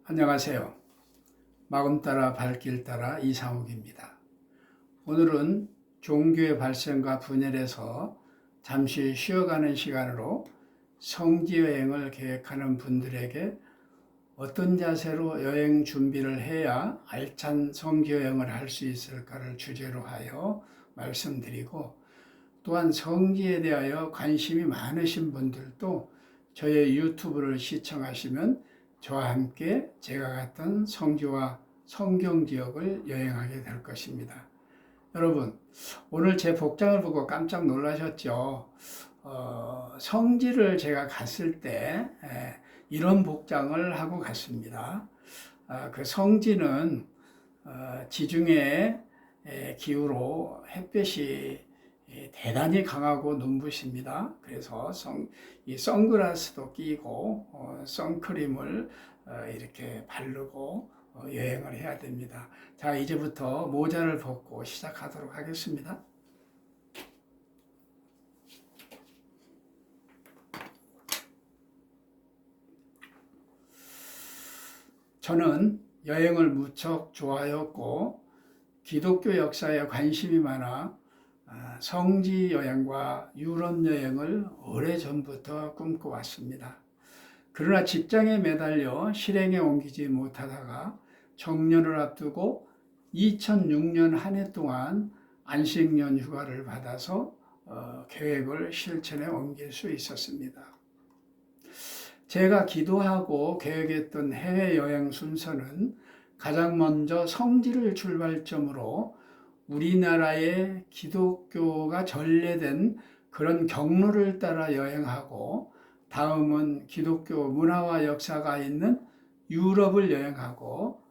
안녕하세요. 마음 따라 발길 따라 이상욱입니다. 오늘은 종교의 발생과 분열에서 잠시 쉬어가는 시간으로 성지 여행을 계획하는 분들에게 어떤 자세로 여행 준비를 해야 알찬 성지 여행을 할 수 있을까를 주제로 하여 말씀드리고, 또한 성지에 대하여 관심이 많으신 분들도 저의 유튜브를 시청하시면 저와 함께 제가 갔던 성지와 성경 지역을 여행하게 될 것입니다. 여러분, 오늘 제 복장을 보고 깜짝 놀라셨죠? 성지를 제가 갔을 때 이런 복장을 하고 갔습니다. 그 성지는 지중해 기후로 햇볕이 대단히 강하고 눈부십니다. 그래서 이 선글라스도 끼고 선크림을 이렇게 바르고 여행을 해야 됩니다. 자, 이제부터 모자를 벗고 시작하도록 하겠습니다. 저는 여행을 무척 좋아했고 기독교 역사에 관심이 많아 성지 여행과 유럽 여행을 오래전부터 꿈꿔왔습니다. 그러나 직장에 매달려 실행에 옮기지 못하다가 정년을 앞두고 2006년 한 해 동안 안식년 휴가를 받아서 계획을 실천에 옮길 수 있었습니다. 제가 기도하고 계획했던 해외여행 순서는 가장 먼저 성지를 출발점으로 우리나라의 기독교가 전래된 그런 경로를 따라 여행하고, 다음은 기독교 문화와 역사가 있는 유럽을 여행하고,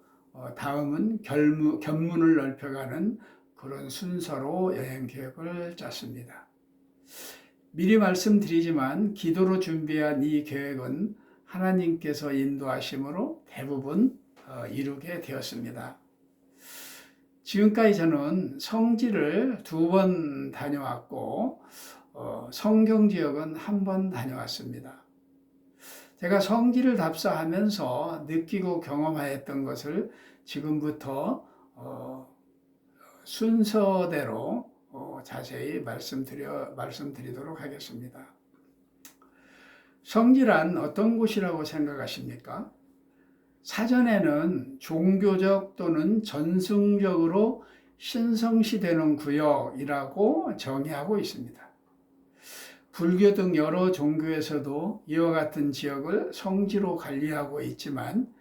다음은 견문을 넓혀가는 그런 순서로 여행 계획을 짰습니다. 미리 말씀드리지만 기도로 준비한 이 계획은 하나님께서 인도하심으로 대부분 이루게 되었습니다. 지금까지 저는 성지를 2번 다녀왔고 성경 지역은 1번 다녀왔습니다. 제가 성지를 답사하면서 느끼고 경험하였던 것을 지금부터 순서대로 자세히 말씀드리도록 하겠습니다. 성지란 어떤 곳이라고 생각하십니까? 사전에는 종교적 또는 전승적으로 신성시되는 구역이라고 정의하고 있습니다. 불교 등 여러 종교에서도 이와 같은 지역을 성지로 관리하고 있지만,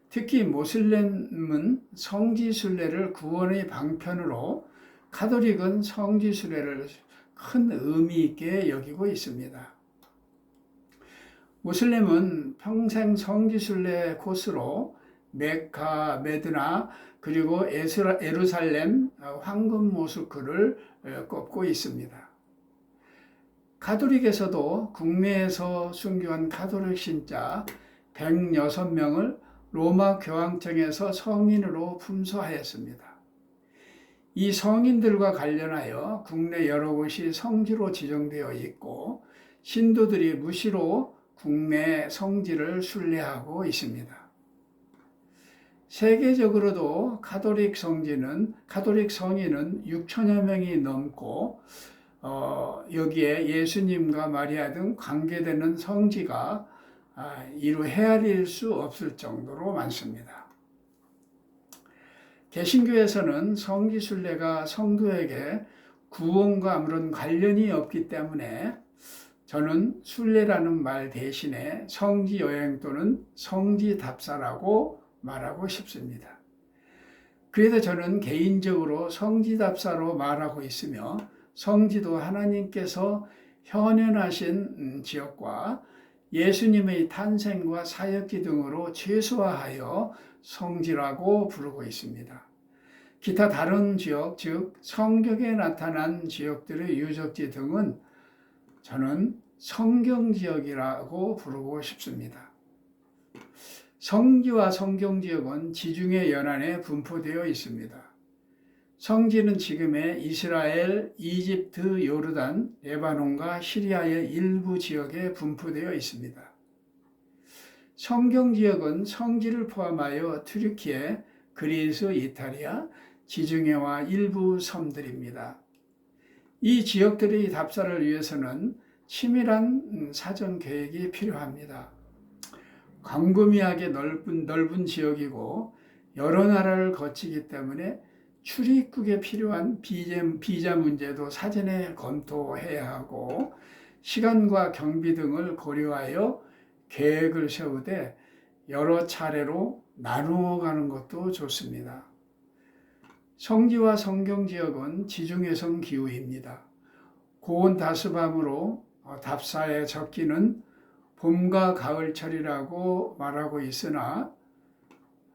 특히 모슬렘은 성지순례를 구원의 방편으로, 가톨릭은 성지순례를 큰 의미 있게 여기고 있습니다. 모슬렘은 평생 성지순례 코스로 메카, 메드나, 그리고 예루살렘 황금 모스크를 꼽고 있습니다. 가톨릭에서도 국내에서 순교한 가톨릭 신자 106명을 로마 교황청에서 성인으로 품소하였습니다. 이 성인들과 관련하여 국내 여러 곳이 성지로 지정되어 있고, 신도들이 무시로 국내 성지를 순례하고 있습니다. 세계적으로도 가톨릭 성인은 6천여 명이 넘고, 여기에 예수님과 마리아 등 관계되는 성지가 이루 헤아릴 수 없을 정도로 많습니다. 개신교에서는 성지 순례가 성도에게 구원과 아무런 관련이 없기 때문에 저는 순례라는 말 대신에 성지 여행 또는 성지 답사라고 말하고 싶습니다. 그래서 저는 개인적으로 성지 답사로 말하고 있으며, 성지도 하나님께서 현현하신 지역과 예수님의 탄생과 사역기 등으로 최소화하여 성지라고 부르고 있습니다. 기타 다른 지역, 즉 성경에 나타난 지역들의 유적지 등은 저는 성경지역이라고 부르고 싶습니다. 성지와 성경지역은 지중해 연안에 분포되어 있습니다. 성지는 지금의 이스라엘, 이집트, 요르단, 레바논과 시리아의 일부 지역에 분포되어 있습니다. 성경지역은 성지를 포함하여 튀르키예, 그리스, 이탈리아, 지중해와 일부 섬들입니다. 이 지역들의 답사를 위해서는 치밀한 사전 계획이 필요합니다. 광범위하게 넓은 지역이고 여러 나라를 거치기 때문에 출입국에 필요한 비자 문제도 사전에 검토해야 하고 시간과 경비 등을 고려하여 계획을 세우되 여러 차례로 나누어 가는 것도 좋습니다. 성지와 성경지역은 지중해성 기후입니다. 고온 다습함으로 답사에 적기는 봄과 가을철이라고 말하고 있으나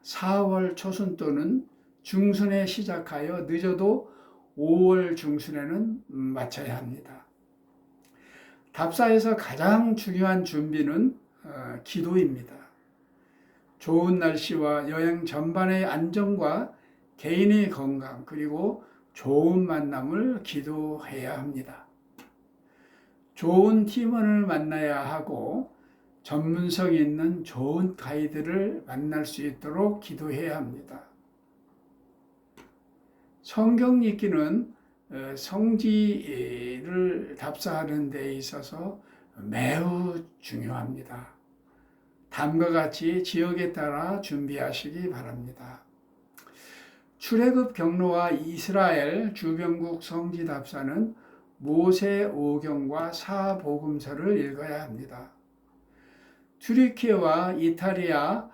4월 초순 또는 중순에 시작하여 늦어도 5월 중순에는 마쳐야 합니다. 답사에서 가장 중요한 준비는 기도입니다. 좋은 날씨와 여행 전반의 안전과 개인의 건강 그리고 좋은 만남을 기도해야 합니다. 좋은 팀원을 만나야 하고 전문성 있는 좋은 가이드를 만날 수 있도록 기도해야 합니다. 성경 읽기는 성지를 답사하는 데 있어서 매우 중요합니다. 다음과 같이 지역에 따라 준비하시기 바랍니다. 출애굽 경로와 이스라엘 주변국 성지 답사는 모세 오경과 사복음서를 읽어야 합니다. 튀르키예와 이탈리아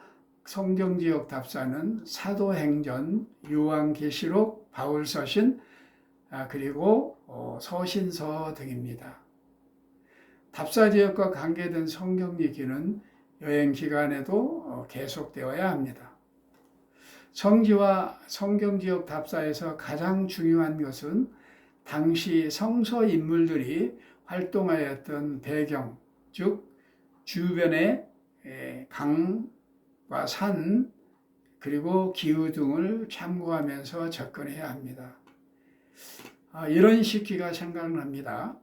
성경지역 답사는 사도행전, 요한계시록, 바울서신, 그리고 서신서 등입니다. 답사지역과 관계된 성경 읽기는 여행 기간에도 계속되어야 합니다. 성지와 성경지역 답사에서 가장 중요한 것은 당시 성서 인물들이 활동하였던 배경, 즉 주변의 강과 산 그리고 기후 등을 참고하면서 접근해야 합니다. 이런 시기가 생각납니다.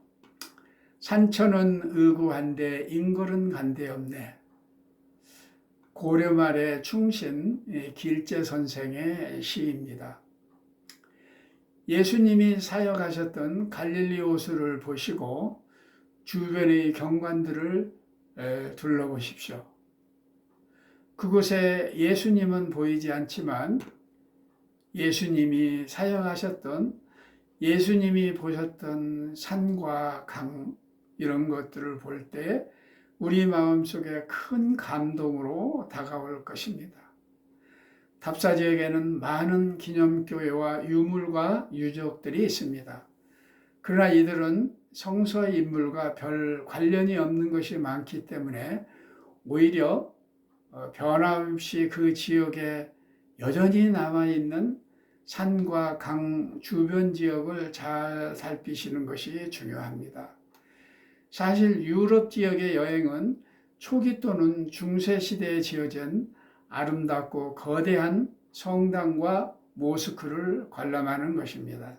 산천은 의구한데 인걸은 간데없네. 고려 말의 충신 길제 선생의 시입니다. 예수님이 사역하셨던 갈릴리 호수를 보시고 주변의 경관들을 둘러보십시오. 그곳에 예수님은 보이지 않지만 예수님이 사역하셨던 예수님이 보셨던 산과 강 이런 것들을 볼 때 우리 마음속에 큰 감동으로 다가올 것입니다. 답사 지역에는 많은 기념교회와 유물과 유적들이 있습니다. 그러나 이들은 성서 인물과 별 관련이 없는 것이 많기 때문에 오히려 변함없이 그 지역에 여전히 남아있는 산과 강 주변 지역을 잘 살피시는 것이 중요합니다. 사실 유럽 지역의 여행은 초기 또는 중세 시대에 지어진 아름답고 거대한 성당과 모스크를 관람하는 것입니다.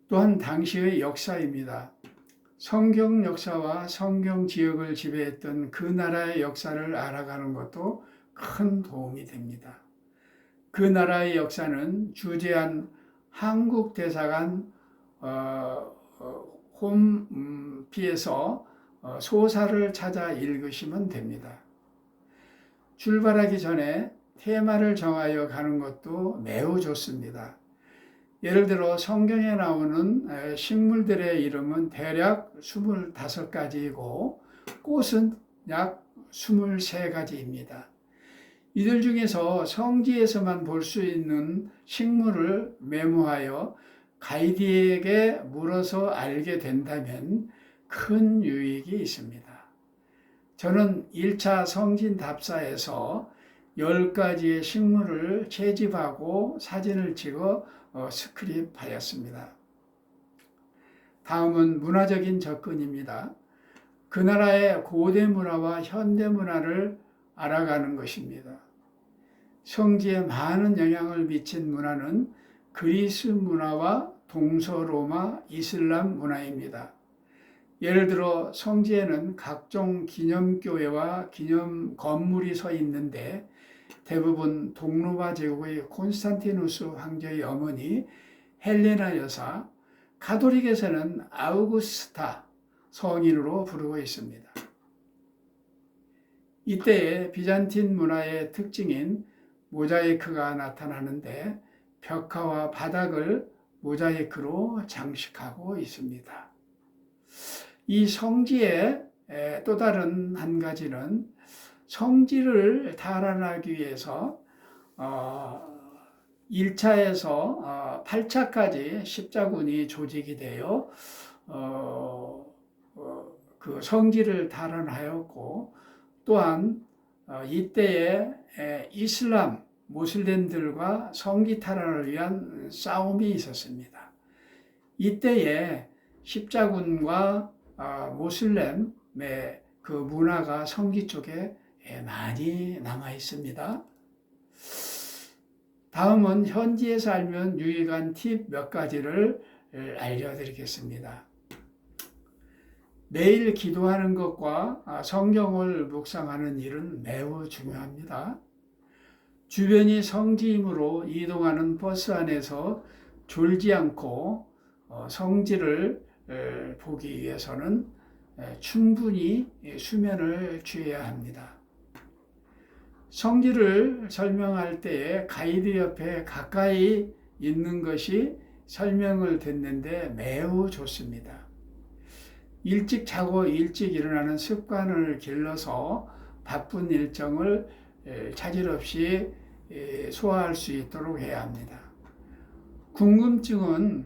또한 당시의 역사입니다. 성경 역사와 성경 지역을 지배했던 그 나라의 역사를 알아가는 것도 큰 도움이 됩니다. 그 나라의 역사는 주재한 한국 대사관 홈피에서 소사를 찾아 읽으시면 됩니다. 출발하기 전에 테마를 정하여 가는 것도 매우 좋습니다. 예를 들어 성경에 나오는 식물들의 이름은 대략 25가지이고 꽃은 약 23가지입니다. 이들 중에서 성지에서만 볼 수 있는 식물을 메모하여 가이드에게 물어서 알게 된다면 큰 유익이 있습니다. 저는 1차 성진 답사에서 10가지의 식물을 채집하고 사진을 찍어 스크립하였습니다. 다음은 문화적인 접근입니다. 그 나라의 고대 문화와 현대 문화를 알아가는 것입니다. 성지에 많은 영향을 미친 문화는 그리스 문화와 동서로마 이슬람 문화입니다. 예를 들어 성지에는 각종 기념교회와 기념 건물이 서 있는데 대부분 동로마 제국의 콘스탄티누스 황제의 어머니 헬레나 여사, 가톨릭에서는 아우구스타 성인으로 부르고 있습니다. 이때에 비잔틴 문화의 특징인 모자이크가 나타나는데 벽화와 바닥을 모자이크로 장식하고 있습니다. 이 성지의 또 다른 한 가지는 성지를 달아나기 위해서 1차에서 8차까지 십자군이 조직이 되어 그 성지를 달아나였고, 또한 이때에 이슬람 모슬렘들과 성지 탈환을 위한 싸움이 있었습니다. 이때에 십자군과 모슬렘의 그 문화가 성지 쪽에 많이 남아 있습니다. 다음은 현지에서 알면 유익한 팁 몇 가지를 알려드리겠습니다. 매일 기도하는 것과 성경을 묵상하는 일은 매우 중요합니다. 주변이 성지이므로 이동하는 버스 안에서 졸지 않고 성지를 보기 위해서는 충분히 수면을 취해야 합니다. 성지를 설명할 때에 가이드 옆에 가까이 있는 것이 설명을 듣는데 매우 좋습니다. 일찍 자고 일찍 일어나는 습관을 길러서 바쁜 일정을 차질 없이 소화할 수 있도록 해야 합니다. 궁금증은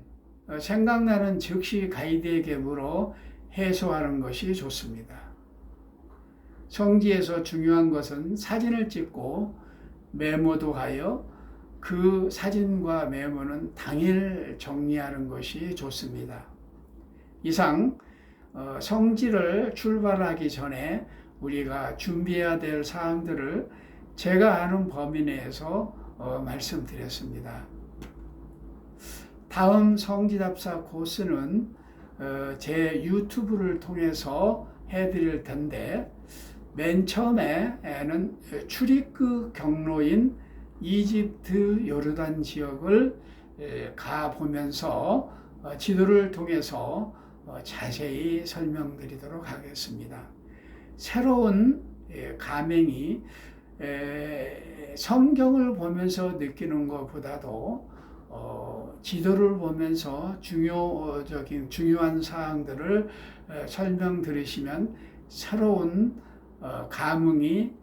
생각나는 즉시 가이드에게 물어 해소하는 것이 좋습니다. 성지에서 중요한 것은 사진을 찍고 메모도 하여 그 사진과 메모는 당일 정리하는 것이 좋습니다. 이상 성지를 출발하기 전에 우리가 준비해야 될 사항들을 제가 아는 범위 내에서 말씀드렸습니다. 다음 성지답사 코스는 제 유튜브를 통해서 해드릴 텐데, 맨 처음에는 출입국 경로인 이집트 요르단 지역을 가보면서 지도를 통해서 자세히 설명드리도록 하겠습니다. 새로운 감행이 성경을 보면서 느끼는 것보다도 지도를 보면서 중요한 사항들을 설명드리시면 새로운 감흥이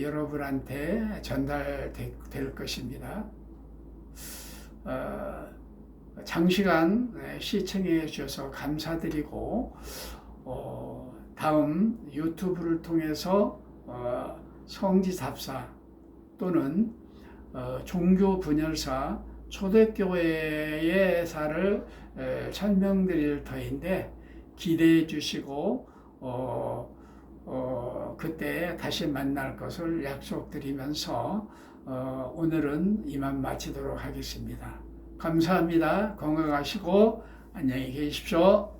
여러분한테 전달될 것입니다. 장시간 시청해 주셔서 감사드리고, 다음 유튜브를 통해서 성지답사 또는 종교 분열사 초대교회의 사를 설명드릴 터인데 기대해 주시고 그때 다시 만날 것을 약속드리면서 오늘은 이만 마치도록 하겠습니다. 감사합니다. 건강하시고 안녕히 계십시오.